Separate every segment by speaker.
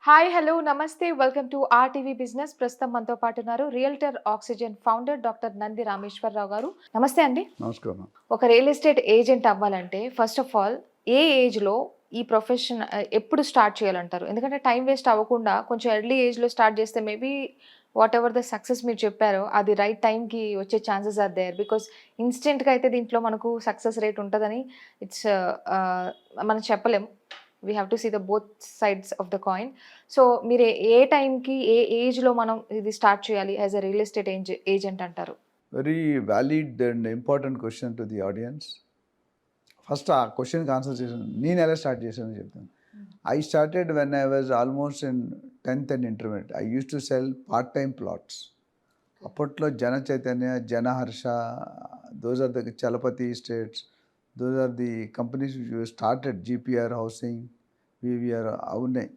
Speaker 1: Hi, hello, నమస్తే. Welcome to RTV business. ప్రస్తుతం మనతో పాటు ఉన్నారు realtor oxygen founder doctor Nandi Rameshwar Rao గారు. నమస్తే అండి.
Speaker 2: నమస్కారం.
Speaker 1: ఒక రియల్ ఎస్టేట్ ఏజెంట్ అవ్వాలంటే ఫస్ట్ ఆఫ్ ఆల్ ఏ ఏజ్‌లో ఈ ప్రొఫెషన్ ఎప్పుడు స్టార్ట్ చేయాలంటారు? ఎందుకంటే టైం వేస్ట్ అవ్వకుండా కొంచెం ఎర్లీ ఏజ్‌లో స్టార్ట్ చేస్తే మేబీ వాటెవర్ ద సక్సెస్ మీరు చెప్పారో అది రైట్ టైంకి వచ్చే ఛాన్సెస్ ఆర్ దేర్. బికాజ్ ఇన్‌స్టంట్‌గా అయితే దీంట్లో మనకు సక్సెస్ రేట్ ఉంటదని ఇట్స్ మనం చెప్పలేం. We have to see the both sides of the coin. So మీరు ఏ టైంకి, ఏ ఏజ్‌లో మనం ఇది స్టార్ట్ చేయాలి as a real estate agent అంటారు?
Speaker 2: Very valid and important question to the audience. First ఆ క్వశ్చన్కి ఆన్సర్ చేశాను. నేను ఎలా స్టార్ట్ చేశానని చెప్తాను. I started when I was almost in 10th and intermediate. I used to sell part time plots. అప్పట్లో Jana Chaitanya, Janaharsha, those are the Chalapathi estates, those are the companies started. GPR housing, VVR ఉన్నాయి.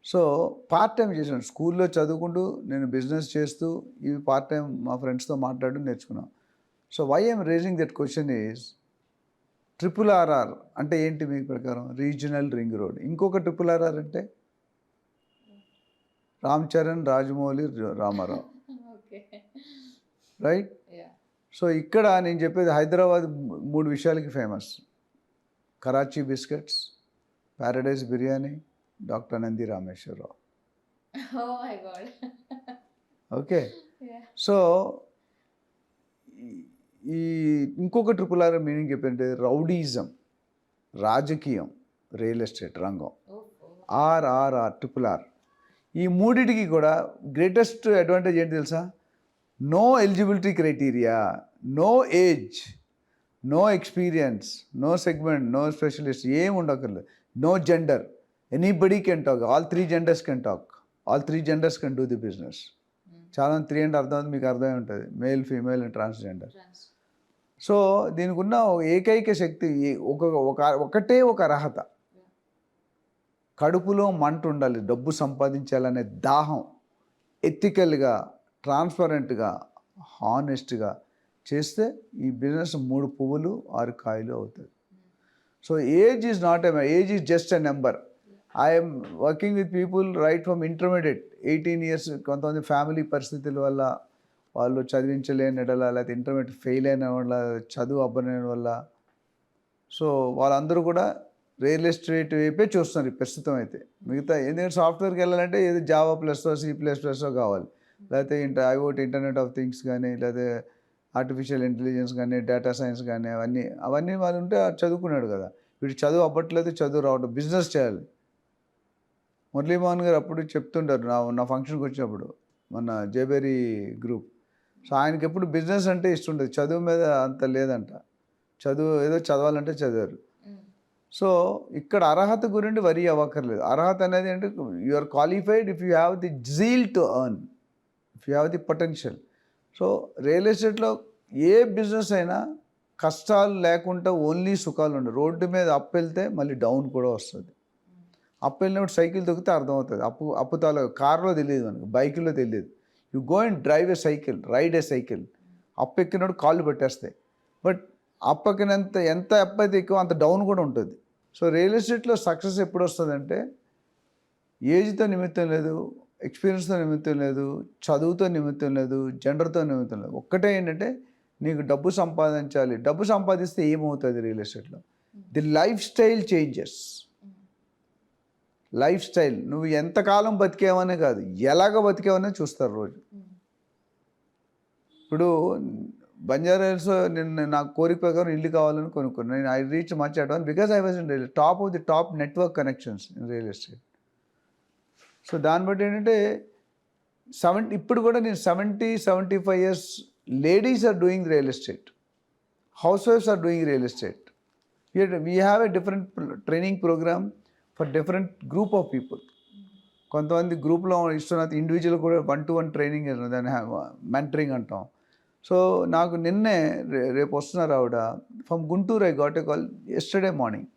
Speaker 2: So part time చేశాను. స్కూల్లో చదువుకుంటూ నేను business చేస్తూ ఇవి part time మా ఫ్రెండ్స్తో మాట్లాడడం నేర్చుకున్నాం. So why I'm raising that question is RRR అంటే ఏంటి మీ ప్రకారం? Regional ring road. ఇంకొక RRR అంటే రామ్ చరణ్, రాజమౌళి, రామారావు. రైట్. సో ఇక్కడ నేను చెప్పేది హైదరాబాద్ 3 విషయాలకి famous: Karachi biscuits, Paradise biryani, doctor Nandi Rameshwar Rao. Okay. So ఈ ఇంకొక RRR మీనింగ్ చెప్పంటే రౌడీజం, రాజకీయం, రియల్ ఎస్టేట్ రంగం. RRR. ఈ మూడిటికి కూడా గ్రేటెస్ట్ అడ్వాంటేజ్ ఏంటి తెలుసా? No eligibility criteria, no age, no experience, no segment, no specialist, ఏం ఉండక్కర్లేదు. No gender, anybody can talk. All 3 genders can talk. All 3 genders can do the business. చాలా 3 అంటే అర్థం మీకు అర్థమై ఉంటుంది: male, female and transgender. So దీనికి ఉన్న ఏకైక శక్తి ఒకటే ఒక అర్హత: కడుపులో మంట ఉండాలి, డబ్బు సంపాదించాలనే దాహం. ఎథికల్గా, ట్రాన్స్పరెంట్గా, హానెస్ట్గా చేస్తే ఈ బిజినెస్ 3 పువ్వులు 6 కాయలు అవుతుంది. So age is not age is just a number. I'm working with people right from intermediate 18 years. కొంతమంది ఫ్యామిలీ పరిస్థితుల వల్ల వాళ్ళు చదివించలేని ఎడల, లేకపోతే ఇంటర్మీడియట్ ఫెయిల్ అయిన వల్ల, చదువు అవ్వని వల్ల, సో వాళ్ళందరూ కూడా రియల్ ఎస్టేట్ వైపే చూస్తున్నారు ప్రస్తుతం అయితే. మిగతా ఎందుకంటే సాఫ్ట్వేర్కి వెళ్ళాలంటే ఏదో జావా ప్లస్ఓ, C++ఓ కావాలి, లేకపోతే ఐఓటీ, ఇంటర్నెట్ ఆఫ్ థింగ్స్ కానీ, లేకపోతే ఆర్టిఫిషియల్ ఇంటెలిజెన్స్ కానీ, డేటా సైన్స్ కానీ, అవన్నీ వాళ్ళు ఉంటే చదువుకున్నాడు కదా. వీడు చదువు అవ్వట్లేదు, చదువు రావడం, బిజినెస్ చేయాలి. మురళీమోహన్ గారు అప్పుడు చెప్తుంటారు నా ఫంక్షన్కి వచ్చినప్పుడు, మన జేబేరీ గ్రూప్. సో ఆయనకి ఎప్పుడు బిజినెస్ అంటే ఇష్టం ఉంటుంది, చదువు మీద అంత లేదంట. చదువు ఏదో చదవాలంటే చదివారు. సో ఇక్కడ అర్హత గురించి వరీ అవ్వక్కర్లేదు. అర్హత అనేది అంటే you are qualified if you have the zeal to earn, if you have the potential. So real ఎస్టేట్లో ఏ బిజినెస్ అయినా కష్టాలు లేకుండా ఓన్లీ సుఖాలు ఉండవు. రోడ్డు మీద అప్ వెళ్తే మళ్ళీ డౌన్ కూడా వస్తుంది. అప్ వెళ్ళినప్పుడు సైకిల్ తొక్కితే అర్థమవుతుంది. అప్పు కార్లో తెలియదు, మనకు బైక్లో తెలియదు. You go and drive a cycle, ride a cycle. అప్పు ఎక్కినప్పుడు కాళ్ళు పెట్టేస్తాయి. బట్ అప్ ఎక్కినంత ఎంత అప్ అయితే ఎక్కువ అంత డౌన్ కూడా ఉంటుంది. సో రియల్ ఎస్టేట్లో సక్సెస్ ఎప్పుడు వస్తుందంటే ఏజ్తో నిమిత్తం లేదు, ఎక్స్పీరియన్స్తో నిమిత్తం లేదు, చదువుతో నిమిత్తం లేదు, జెండర్తో నిమిత్తం లేదు. ఒక్కటే ఏంటంటే నీకు డబ్బు సంపాదించాలి. డబ్బు సంపాదిస్తే ఏమవుతుంది రియల్ ఎస్టేట్లో? The life style changes. Life style, నువ్వు ఎంతకాలం బతికేవనే కాదు, ఎలాగ బతికేవనే చూస్తారు రోజు. ఇప్పుడు బంజారా హిల్స్లో నేను నా కోరిక ప్రకారం ఇల్లు కావాలని కొనుక్కున్నాను. నేను I reach much advance because I was in top of the top network connections in real estate. So దాన్ని బట్టి ఏంటంటే ఇప్పుడు కూడా నేను 70-75 years ladies are doing real estate, హౌస్ వైఫ్స్ are doing real estate. We have a different training program for different group of people. కొంతమంది గ్రూప్లో ఇస్తున్న ఇండివిజువల్ కూడా 1-to-1 ట్రైనింగ్, దాన్ని మెంటరింగ్ అంటాం. సో నాకు నిన్నే రేపు వస్తున్నారు ఆవిడ from Guntur. I got a call yesterday morning.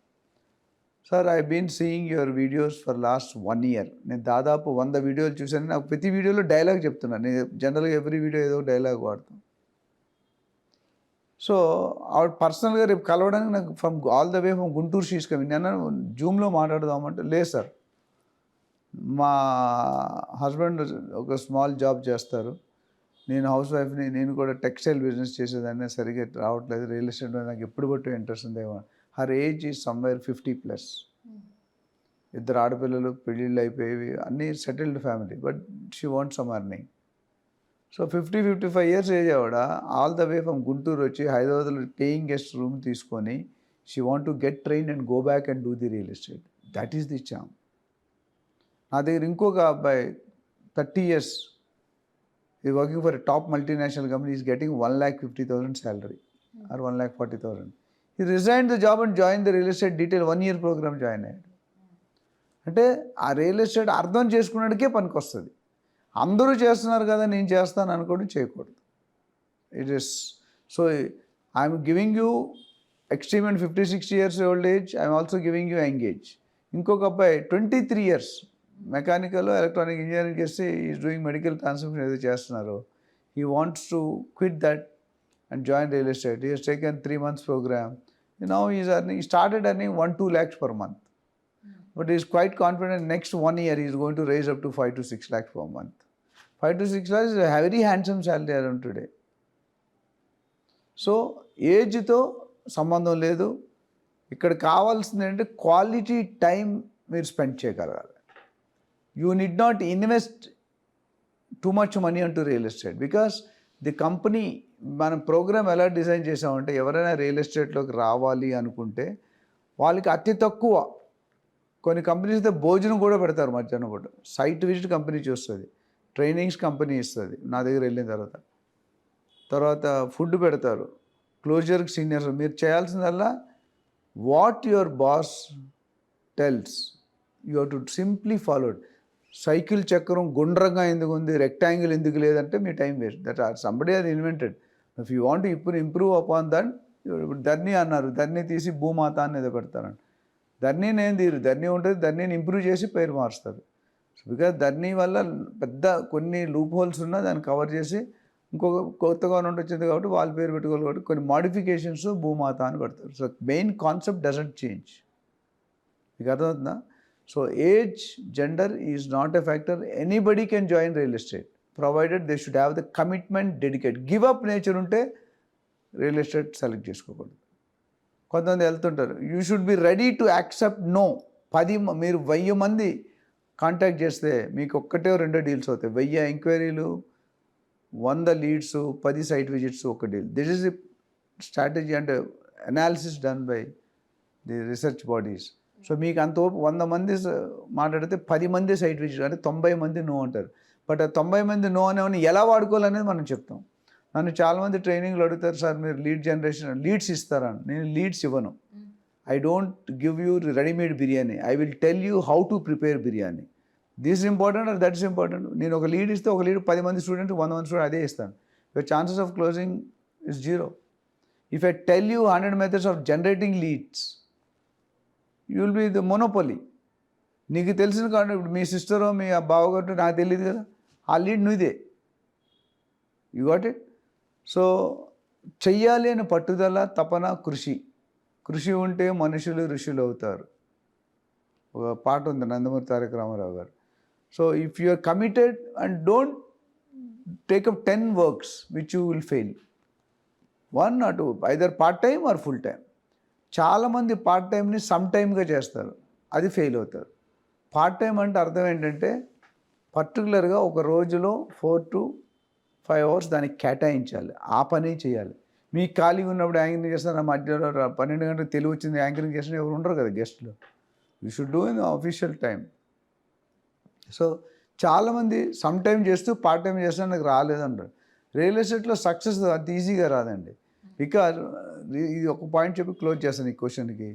Speaker 2: Sir, I been seeing your videos for last 1 year. నేను దాదాపు 100 వీడియోలు చూశాను. నాకు ప్రతి వీడియోలో డైలాగ్ చెప్తున్నాను. నేను జనరల్గా ఎవ్రీ వీడియో ఏదో డైలాగ్ వాడతాను. సో ఆవిడ పర్సనల్గా రేపు కలవడానికి నాకు from all the way from Guntur she's coming. నేను జూమ్లో మాట్లాడదామంటే లేదు సార్, మా హస్బెండ్ ఒక స్మాల్ జాబ్ చేస్తారు. నేను హౌస్ వైఫ్‌ని. నేను కూడా టెక్స్టైల్ బిజినెస్ చేసేదాన్ని. సరిగ్గా రావట్లేదు. రియల్ ఎస్టేట్ మీద నాకు ఎప్పుడు బట్టి ఇంట్రెస్ట్ ఉందేమో. Her age is somewhere 50+. ఇద్దరు ఆడపిల్లలు, పెళ్ళిళ్ళు అయిపోయేవి. అన్నీ settled family. But she wants some earning. So 55 years age ఆవిడ all the way from Guntur వచ్చి హైదరాబాద్‌లో పేయింగ్ గెస్ట్ రూమ్ తీసుకొని she want to get trained and go back and do the real estate. That is the charm. నా దగ్గర ఇంకొక అబ్బాయి 30 years ఈ working for a top multinational company. Is getting 1,50,000 salary or 1,40,000. He resigned the job and joined the real estate detail 1 year program join అయ్యాడు. అంటే ఆ real estate అర్థం చేసుకున్నాడికే పనికొస్తుంది. అందరూ చేస్తున్నారు కదా నేను చేస్తాను అనుకోవడం చేయకూడదు. It is so I'm giving you extreme and 50-60 years old age. I'm also giving you young age. ఇంకొక అబ్బాయి 23 years మెకానికల్ ఎలక్ట్రానిక్ ఇంజనీరింగ్ చేసి ఈజ్ డూయింగ్ మెడికల్ ట్రాన్స్ఫర్మేషన్ ఏదో చేస్తున్నారు. He wants to quit that and join real estate. He has taken 3 months program. Now he's earning, he started earning 1-2 lakhs per month. But he is quite confident next 1 year he is going to raise up to 5-6 lakhs per month. 5-6 lakhs is a very handsome salary around today. సో ఏజ్తో సంబంధం లేదు. ఇక్కడ కావాల్సింది ఏంటంటే quality time మీరు spend చేయగలగాలి. You need not invest too much money అంటూ real estate because the company మనం ప్రోగ్రామ్ ఎలా డిజైన్ చేసామంటే ఎవరైనా రియల్ ఎస్టేట్లోకి రావాలి అనుకుంటే వాళ్ళకి అతి తక్కువ కొన్ని కంపెనీస్ అయితే భోజనం కూడా పెడతారు మధ్యాహ్నం పూట. సైట్ విజిట్ కంపెనీ చూస్తుంది, ట్రైనింగ్స్ కంపెనీ ఇస్తుంది నా దగ్గర వెళ్ళిన తర్వాత ఫుడ్ పెడతారు, క్లోజర్కి సీనియర్స్. మీరు చేయాల్సిందల్లా what your boss tells you have to simply followed. Cycle చక్రం గుండ్రంగా ఎందుకు ఉంది, రెక్టాంగిల్ ఎందుకు లేదంటే మీ టైం వేస్ట్. దట్ సంబడి అది ఇన్వెంటెడ్. ఇఫ్ యూ వాంట్ ఇప్పుడు ఇంప్రూవ్ అపాన్ దట్. ఇప్పుడు ధర్నీ అన్నారు, ధర్నీ తీసి భూమాత అని ఏదో పెడతారండి. ధర్నీ నేను తీరు, ధర్నీ ఉంటుంది, ధర్నీని ఇంప్రూవ్ చేసి పేరు మారుస్తారు. బికాజ్ ధర్నీ వల్ల పెద్ద కొన్ని లూప్ హోల్స్ ఉన్నా దాన్ని కవర్ చేసి ఇంకొక కొత్త గవర్నమెంట్ వచ్చింది కాబట్టి వాళ్ళ పేరు పెట్టుకోవాలి కాబట్టి కొన్ని మాడిఫికేషన్స్ భూమాత అని పెడతారు. So main concept doesn't change. మీకు అర్థమవుతుందా? So age, gender is not a factor. Anybody can join real estate provided they should have the commitment, dedicate. Give up nature ఉంటే రియల్ ఎస్టేట్ సెలెక్ట్ చేసుకోకూడదు. కొంతమంది వెళ్తుంటారు, you should be ready to accept no. మీరు 1000 మంది contact చేస్తే మీకు 1-2 deals అవుతాయి. 1000 ఎంక్వైరీలు, 100 leads, 10 site visits, 1 deal. This is the strategy అంటే analysis done by the research bodies. So మీకు అంత 100 మంది మాట్లాడితే 10 మంది సైట్ విజిట్ అంటే 90 మంది నో అంటారు. బట్ ఆ 90 మంది నో అనేవాడిని ఎలా వాడుకోవాలనేది మనం చెప్తాం. నన్ను చాలామంది ట్రైనింగ్లు అడుగుతారు, సార్ మీరు లీడ్స్ ఇస్తారా? నేను లీడ్స్ ఇవ్వను. I don't give you readymade biryani. I will tell you how to prepare biryani. This important or that is important. నేను ఒక లీడ్ ఇస్తే ఒక లీడ్ 10 మంది స్టూడెంట్, 100 మంది స్టూడెంట్ అదే ఇస్తాను. Your chances of closing is 0. If I tell you 100 methods of generating leads, you will be the monopoly. నీకు తెలిసిన కాదు. ఇప్పుడు మీ సిస్టరో మీ బావగారు నాకు తెలియదు కదా, ఆ లీడ్ నువ్వుదే. You got it. సో చెయ్యాలి అని పట్టుదల, తపన, కృషి ఉంటే మనుషులు ఋషులు అవుతారు. ఒక పాట ఉంది Nandamuri Taraka Ramarao garu. So if you are committed and don't take up 10 works which you will fail, 1 or 2, either part time or full time. చాలామంది పార్ట్ టైంని సమ్ టైమ్గా చేస్తారు, అది ఫెయిల్ అవుతారు. పార్ట్ టైం అంటే అర్థం ఏంటంటే పర్టికులర్గా ఒక రోజులో 4 to 5 hours దానికి కేటాయించాలి, ఆ పని చేయాలి. మీకు ఖాళీగా ఉన్నప్పుడు యాంకరింగ్ చేస్తారు, మధ్యలో 12 గంటలకు తెలివి వచ్చింది యాంకరింగ్ చేసిన ఎవరు ఉండరు కదా గెస్ట్లు. You should do in official time. So చాలామంది సమ్ టైం చేస్తూ పార్ట్ టైం చేస్తే నాకు రాలేదంటారు. రియల్ ఎస్టేట్లో సక్సెస్ అంత ఈజీగా రాదండి. బికాజ్ ఇది ఒక పాయింట్ చెప్పి క్లోజ్ చేస్తాను ఈ క్వశ్చన్కి.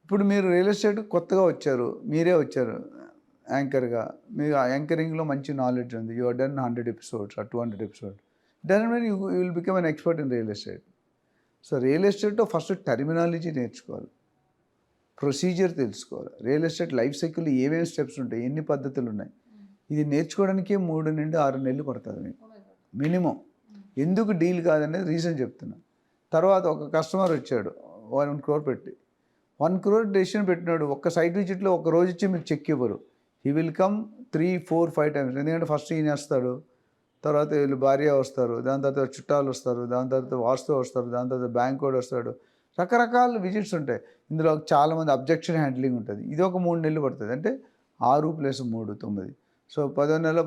Speaker 2: ఇప్పుడు మీరు రియల్ ఎస్టేట్ కొత్తగా వచ్చారు, మీరే వచ్చారు యాంకర్గా, మీకు ఆ యాంకరింగ్లో మంచి నాలెడ్జ్ ఉంది, you are done 100 episodes or 200 episodes, doesn't mean you will become an expert in real estate. So real ఎస్టేట్లో ఫస్ట్ టర్మినాలజీ నేర్చుకోవాలి, ప్రొసీజర్ తెలుసుకోవాలి. రియల్ ఎస్టేట్ లైఫ్ సైకిల్లో ఏమేమి స్టెప్స్ ఉంటాయి, ఎన్ని పద్ధతులు ఉన్నాయి, ఇది నేర్చుకోవడానికే 3 నుండి 6 నెలలు పడుతుంది మీకు మినిమం. ఎందుకు డీల్ కాదనేది రీజన్ చెప్తున్నా. తర్వాత ఒక కస్టమర్ వచ్చాడు 1 crore పెట్టి, 1 crore డెసిషన్ పెట్టినాడు. ఒక్క సైట్ విజిట్లో ఒక రోజు ఇచ్చి మీకు చెక్ ఇవ్వరు. He will come 3, 4, 5 times. ఎందుకంటే ఫస్ట్ ఈయన వస్తాడు, తర్వాత వీళ్ళు భార్య వస్తారు, దాని తర్వాత చుట్టాలు వస్తారు, దాని తర్వాత వాస్తు వస్తారు, దాని తర్వాత బ్యాంక్ కూడా వస్తాడు. రకరకాల విజిట్స్ ఉంటాయి. ఇందులో చాలామంది అబ్జెక్షన్ హ్యాండ్లింగ్ ఉంటుంది. ఇది ఒక 3 నెలలు పడుతుంది. అంటే 6 + 3 9. సో 10వ నెల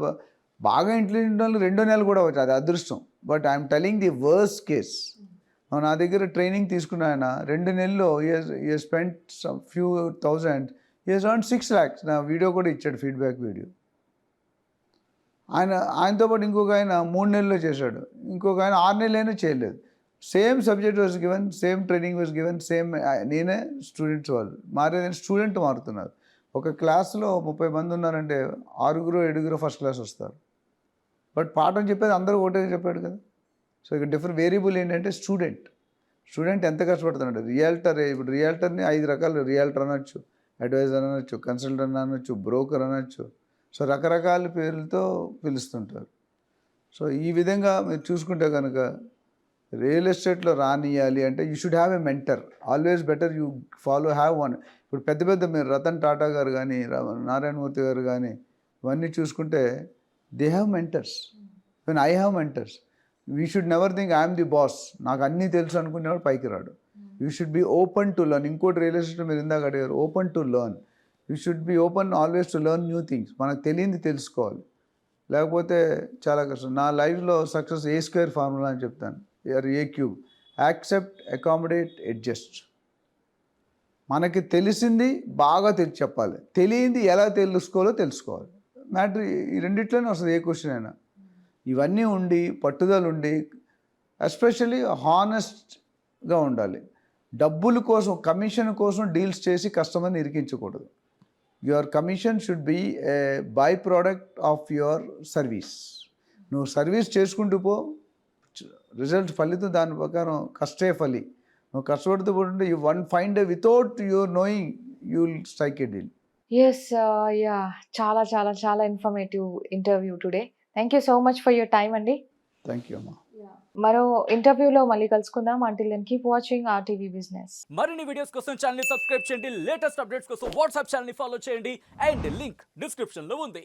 Speaker 2: బాగా ఇంటెలిజెంట్ వాళ్ళు 2వ నెల కూడా వచ్చు, అది అదృష్టం. But I'm telling the worst case. నా దగ్గర ట్రైనింగ్ తీసుకున్న ఆయన 2 నెలల్లో he spent some few thousand, he has earned 6 lakhs. నా వీడియో కూడా ఇచ్చాడు, ఫీడ్బ్యాక్ వీడియో. ఆయనతో పాటు ఇంకొక ఆయన 3 నెలల్లో చేశాడు, ఇంకొక ఆయన 6 నెలలైనా చేయలేదు. Same subject was given, same training was given, same నేనే స్టూడెంట్స్ వాళ్ళు మారేదని స్టూడెంట్ మారుతున్నారు. ఒక క్లాస్లో 30 మంది ఉన్నారంటే 6-7 ఫస్ట్ క్లాస్ వస్తారు. బట్ పాఠం చెప్పేది అందరూ ఒకటే చెప్పాడు కదా. సో ఇక డిఫరెంట్ వేరియబుల్ ఏంటంటే స్టూడెంట్ ఎంత కష్టపడుతున్నాడు. ఇప్పుడు రియాల్టర్ని 5 రకాలు, రియాల్టర్ అనొచ్చు, అడ్వైజర్ అనొచ్చు, కన్సల్టెంట్ అనొచ్చు, బ్రోకర్ అనొచ్చు. సో రకరకాల పేర్లతో పిలుస్తుంటారు. సో ఈ విధంగా మీరు చూసుకుంటే కనుక రియల్ ఎస్టేట్లో రానియాలి అంటే you should have a mentor. Always better you have one. ఇప్పుడు పెద్ద మీరు రతన్ టాటా గారు కానీ, నారాయణమూర్తి గారు కానీ, ఇవన్నీ చూసుకుంటే they have mentors. When I have mentors. We should never think I'm the boss, నాకు అన్నీ తెలుసు అనుకునేవాడు పైకి రాడు. You should be open to learn. ఇంకోటి రియల్ ఎస్టేట్ మీరు ఇందాక అడిగారు, open to learn. You should be open always to learn new things. మనకు తెలియంది తెలుసుకోవాలి, లేకపోతే చాలా కష్టం. నా లైఫ్లో సక్సెస్ A² ఫార్ములా అని చెప్తాను, A³ యాక్సెప్ట్, అకామిడేట్, అడ్జస్ట్. మనకి తెలిసింది బాగా చెప్పాలి, తెలియంది ఎలా తెలుసుకోవాలో తెలుసుకోవాలి. మ్యాటర్ ఈ రెండిట్లోనే వస్తుంది, ఏ క్వశ్చన్ అయినా. ఇవన్నీ ఉండి, పట్టుదల ఉండి, ఎస్పెషల్లీ హానెస్ట్గా ఉండాలి. డబ్బుల కోసం, కమిషన్ కోసం డీల్స్ చేసి కస్టమర్ని ఇరికించకూడదు. Your commission should be a by product of your service. నువ్వు సర్వీస్ చేసుకుంటూ పో, రిజల్ట్ ఫలితం దాని ప్రకారం కష్టే ఫలి. నువ్వు కష్టపడుతూ పోతుంటే you find without your knowing you will strike a deal.
Speaker 1: Yes, ya, చాలా చాలా చాలా informative interview today. Thank you so much for your time అండి.
Speaker 2: థ్యాంక్ యూ అమ్మా.
Speaker 1: మరో ఇంటర్వ్యూలో మళ్ళీ కలుసుకుందాం. Until then keep watching RTV business.
Speaker 3: మరిన్ని వీడియోస్ కోసం ఛానల్ ని సబ్స్క్రైబ్ చేయండి, లేటెస్ట్ అప్డేట్స్ కోసం వాట్సాప్ ఛానల్ ని ఫాలో చేయండి, అండ్ లింక్ డిస్క్రిప్షన్ లో ఉంది.